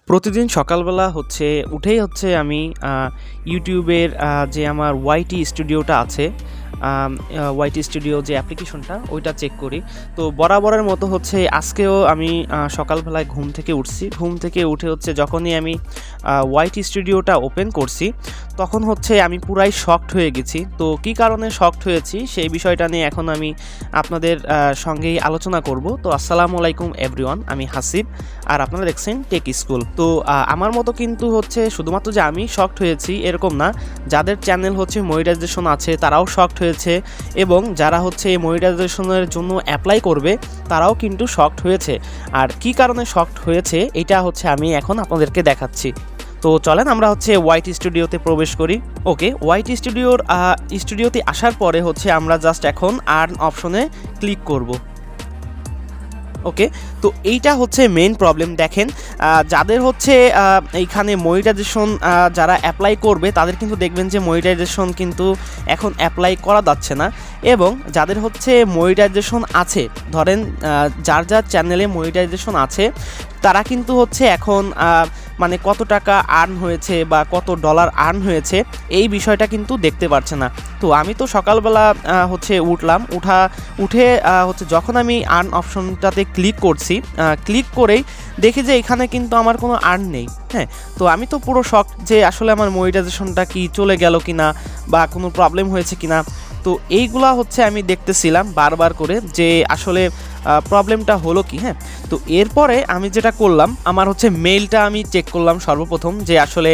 প্রতিদিন সকালবেলা উঠেই আমি ইউটিউবের যে আমার ওয়াইটি স্টুডিওটা আছে, ওয়াইটি স্টুডিও যে অ্যাপ্লিকেশনটা ওইটা চেক করি। তো বরাবরের মতো আজকেও আমি সকালবেলায় ঘুম থেকে উঠছি। ঘুম থেকে উঠে যখনই আমি ওয়াইটি স্টুডিওটা ওপেন করছি, তখন আমি পুরাই শকড হয়ে গেছি। তো কী কারণে শকড হয়েছি সেই বিষয়টা নিয়ে এখন আমি আপনাদের সঙ্গেই আলোচনা করব। তো আসসালামু আলাইকুম এভরিওয়ান, আমি হাসিব আর আপনারা দেখছেন টেক স্কুল। তো আমার মতো কিন্তু শুধুমাত্র যে আমি শকড হয়েছি এরকম না, যাদের চ্যানেল মনিটাইজেশন আছে তারাও শকড হয়েছে, এবং যারা এই মনিটাইজেশনের জন্য অ্যাপ্লাই করবে তারাও কিন্তু শকড হয়েছে। আর কি কারণে শকড হয়েছে এটা আমি এখন আপনাদেরকে দেখাচ্ছি। তো চলেন আমরা ওয়াইটি স্টুডিওতে প্রবেশ করি। ওকে, ওয়াইটি স্টুডিওতে আসার পরে আমরা জাস্ট এখন আর্ন অপশনে ক্লিক করব। ওকে, তো এইটা মেইন প্রবলেম। দেখেন, যাদের এইখানে মনিটাইজেশন যারা অ্যাপ্লাই করবে তাদের কিন্তু দেখবেন যে মনিটাইজেশন কিন্তু এখন অ্যাপ্লাই করা যাচ্ছে না, এবং যাদের মনিটাইজেশন আছে, ধরেন যার যার চ্যানেলে মনিটাইজেশন আছে তারা কিন্তু এখন মানে কত টাকা আর্ন হয়েছে বা কত ডলার আর্ন হয়েছে এই বিষয়টা কিন্তু দেখতে পারছে না। তো আমি তো সকালবেলা উঠে যখন আমি আর্ন অপশনটাতে ক্লিক করছি, ক্লিক করেই দেখি যে এখানে কিন্তু আমার কোনো আর্ন নেই। হ্যাঁ, তো আমি তো পুরো শক যে আসলে আমার মনিটাইজেশনটা কি চলে গেল কিনা বা কোনো প্রবলেম হয়েছে কিনা। তো এইগুলা আমি দেখতেছিলাম বারবার করে যে আসলে প্রবলেমটা হলো কি। হ্যাঁ, তো এরপরে আমি যেটা করলাম, আমার মেইলটা আমি চেক করলাম সর্বপ্রথম যে আসলে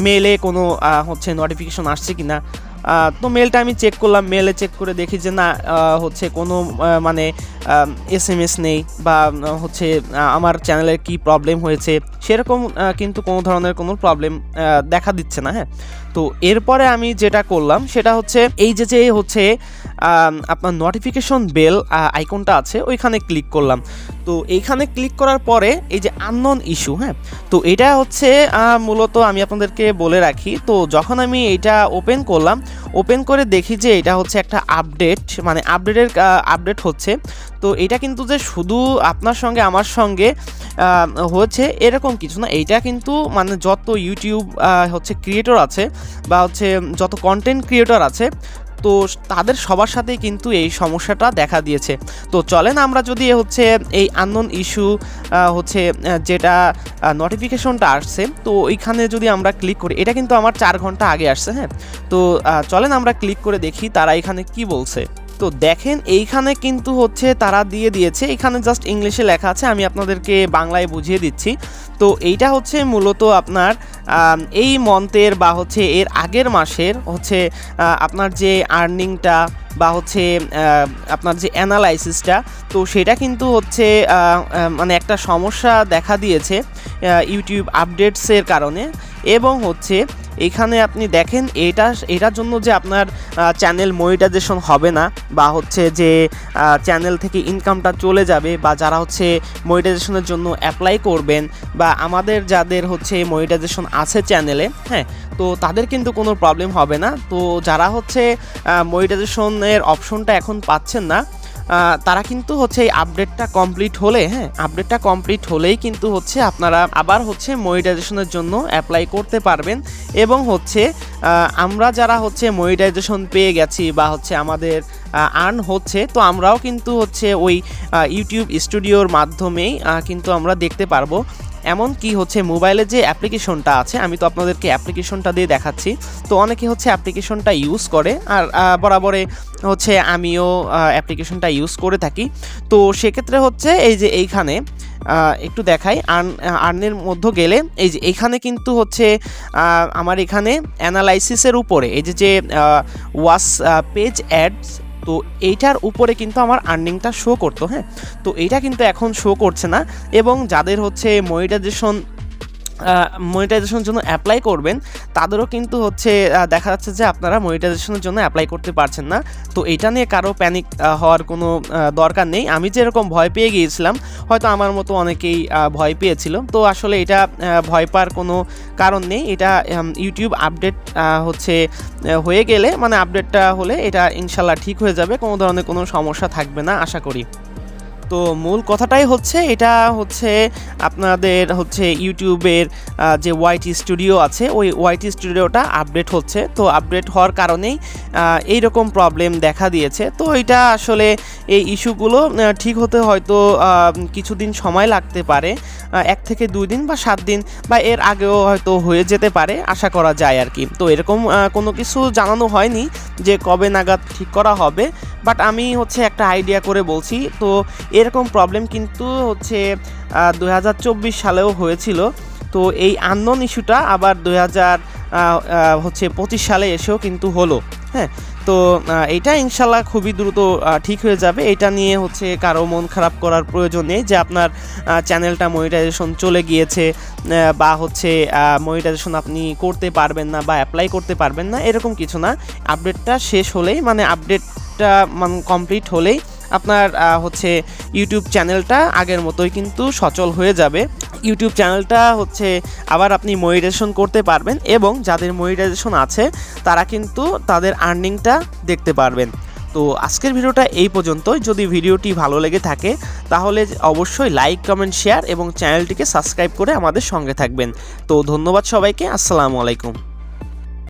মেইলে কোনো নোটিফিকেশন আসছে কি না। তো মেলটা আমি চেক করলাম, মেলে চেক করে দেখি যে না, কোনো মানে SMS নেই বা আমার চ্যানেলের কি প্রবলেম হয়েছে সেরকম কিন্তু কোনো ধরনের কোনো প্রবলেম দেখা দিচ্ছে না। হ্যাঁ, তো এরপরে আমি যেটা করলাম সেটা এই যে আপনার নোটিফিকেশন বেল আইকনটা আছে ওইখানে ক্লিক করলাম। তো এইখানে ক্লিক করার পরে এই যে আননোন ইস্যু, হ্যাঁ, তো এটা মূলত আমি আপনাদেরকে বলে রাখি। তো যখন আমি এইটা ওপেন করলাম, ওপেন করে দেখি যে এটা একটা আপডেট, মানে আপডেট হচ্ছে। তো এটা কিন্তু যে শুধু আপনার সঙ্গে আমার সঙ্গে হচ্ছে এরকম কিছু না, এইটা কিন্তু মানে যত ইউটিউব ক্রিয়েটর আছে বা যত কন্টেন্ট ক্রিয়েটর আছে, তো তাদের সবার সাথেই কিন্তু এই সমস্যাটা দেখা দিয়েছে। তো চলেন আমরা যদি এই আননোন ইস্যু যেটা নোটিফিকেশনটা আসছে, তো ওইখানে যদি আমরা ক্লিক করি, এটা কিন্তু আমার 4 ঘন্টা আগে আসছে। হ্যাঁ, তো চলেন আমরা ক্লিক করে দেখি তারা এখানে কি বলছে। তো দেখেন এইখানে কিন্তু তারা দিয়ে দিয়েছে, এখানে জাস্ট ইংলিশে লেখা আছে, আমি আপনাদেরকে বাংলায় বুঝিয়ে দিচ্ছি। তো এইটা মূলত আপনার এই মন্থের বা এর আগের মাসের আপনার যে আর্নিংটা বা আপনার যে অ্যানালাইসিসটা, তো সেটা কিন্তু মানে একটা সমস্যা দেখা দিয়েছে ইউটিউব আপডেটসের কারণে। এবং এখানে আপনি দেখেন এটার জন্য যে আপনার চ্যানেল মনিটাইজেশন হবে না বা যে চ্যানেল থেকে ইনকামটা চলে যাবে, বা যারা মনিটাইজেশনের জন্য অ্যাপ্লাই করবেন বা আমাদের যাদের মনিটাইজেশন আছে চ্যানেলে, হ্যাঁ, তো তাদের কিন্তু কোনো প্রবলেম হবে না। তো যারা মনিটাইজেশনের অপশনটা এখন পাচ্ছেন না, তারা কিন্তু এই আপডেটটা কমপ্লিট হলে, হ্যাঁ, আপডেটটা কমপ্লিট হলেই কিন্তু আপনারা আবার মনিটাইজেশনের জন্য অ্যাপ্লাই করতে পারবেন। এবং আমরা যারা মনিটাইজেশন পেয়ে গেছি বা আমাদের আর্ন হচ্ছে, তো আমরাও কিন্তু ওই ইউটিউব স্টুডিওর মাধ্যমেই কিন্তু আমরা দেখতে পারবো। এমনকি মোবাইলে যে অ্যাপ্লিকেশনটা আছে, আমি তো আপনাদেরকে অ্যাপ্লিকেশনটা দিয়ে দেখাচ্ছি। তো অনেকে অ্যাপ্লিকেশনটা ইউজ করে, আর বরাবরে আমিও অ্যাপ্লিকেশনটা ইউজ করে থাকি। তো সেক্ষেত্রে এই যে এইখানে একটু দেখাই, আর্নের মধ্যে গেলে এই যে এইখানে কিন্তু আমার এখানে অ্যানালাইসিসের উপরে এই যে ওয়াচ পেজ অ্যাডস, তো এইটার উপরে কিন্তু আমার আর্নিংটা শো করতো। হ্যাঁ, তো এইটা কিন্তু এখন শো করছে না। এবং যাদের মনিটাইজেশনের জন্য অ্যাপ্লাই করবেন তাদেরও কিন্তু দেখা যাচ্ছে যে আপনারা মনিটাইজেশনের জন্য অ্যাপ্লাই করতে পারছেন না। তো এটা নিয়ে কারো প্যানিক হওয়ার কোনো দরকার নেই। আমি যেরকম ভয় পেয়ে গিয়েছিলাম, হয়তো আমার মতো অনেকেই ভয় পেয়েছিল। তো আসলে এটা ভয় পাওয়ার কোনো কারণ নেই। এটা ইউটিউব আপডেট হয়ে গেলে, মানে আপডেটটা হলে এটা ইনশাল্লাহ ঠিক হয়ে যাবে, কোনো ধরনের কোনো সমস্যা থাকবে না আশা করি। তো মূল কথাটাই হচ্ছে এটা হচ্ছে আপনাদের হচ্ছে ইউটিউবের যে ওয়াইটি স্টুডিও আছে ওই ওয়াইটি স্টুডিওটা আপডেট হচ্ছে, তো আপডেট হওয়ার কারণেই এইরকম প্রবলেম দেখা দিয়েছে। তো এটা আসলে এই ইস্যুগুলো ঠিক হতে হয়তো কিছুদিন সময় লাগতে পারে, 1 থেকে 2 দিন বা 7 দিন বা এর আগেও হয়তো হয়ে যেতে পারে, আশা করা যায় আর কি। তো এরকম কোনো কিছু জানানো হয়নি যে কবে নাগাদ ঠিক করা হবে, বাট আমি হচ্ছে একটা আইডিয়া করে বলছি। তো এরকম প্রবলেম কিন্তু হচ্ছে 2024 সালেও হয়েছিল। তো এই আননোন ইস্যুটা আবার 2025 সালে এসেও কিন্তু হলো। হ্যাঁ, তো এইটা ইনশাল্লাহ খুবই দ্রুত ঠিক হয়ে যাবে। এটা নিয়ে হচ্ছে কারো মন খারাপ করার প্রয়োজন নেই যে আপনার চ্যানেলটা মনিটাইজেশন চলে গিয়েছে বা হচ্ছে মনিটাইজেশন আপনি করতে পারবেন না বা অ্যাপ্লাই করতে পারবেন না, এরকম কিছু না। আপডেটটা শেষ হলেই মানে আপডেটটা কমপ্লিট হলেই আপনার হচ্ছে ইউটিউব চ্যানেলটা আগের মতোই কিন্তু সচল হয়ে যাবে। ইউটিউব চ্যানেলটা হচ্ছে আবার আপনি মনিটাইজেশন করতে পারবেন এবং যাদের মনিটাইজেশন আছে তারা কিন্তু তাদের আর্নিংটা দেখতে পারবেন। তো আজকের ভিডিওটা এই পর্যন্তই। যদি ভিডিওটি ভালো লেগে থাকে তাহলে অবশ্যই লাইক, কমেন্ট, শেয়ার এবং চ্যানেলটিকে সাবস্ক্রাইব করে আমাদের সঙ্গে থাকবেন। তো ধন্যবাদ সবাইকে, আসসালামু আলাইকুম।